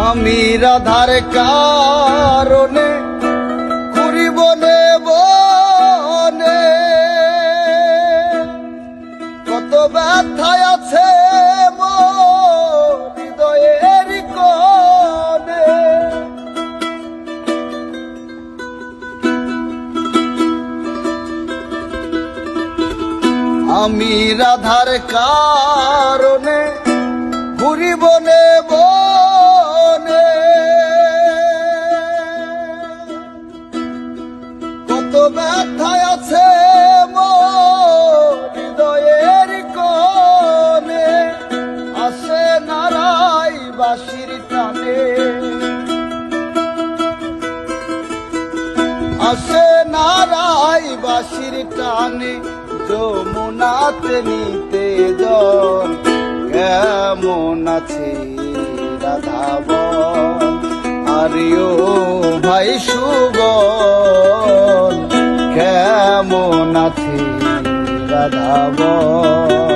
আমি রাধার কারণে ঘুরি বনে বনে, কত ব্যথায় আছে মোর হৃদয়ের কোণে। আমি রাধার কারণে ঘুরি বনে বনে, কত ব্যথায় আছে মোর হৃদয়ের কোণে। আসে নারাই বাঁশির টানে, আসে নারাই বাঁশির টানে, যমুনাতে নিতে জল কেমন আছে রাধাবন। আরিও ভাই সুবল কেমন আছে রাধাবন।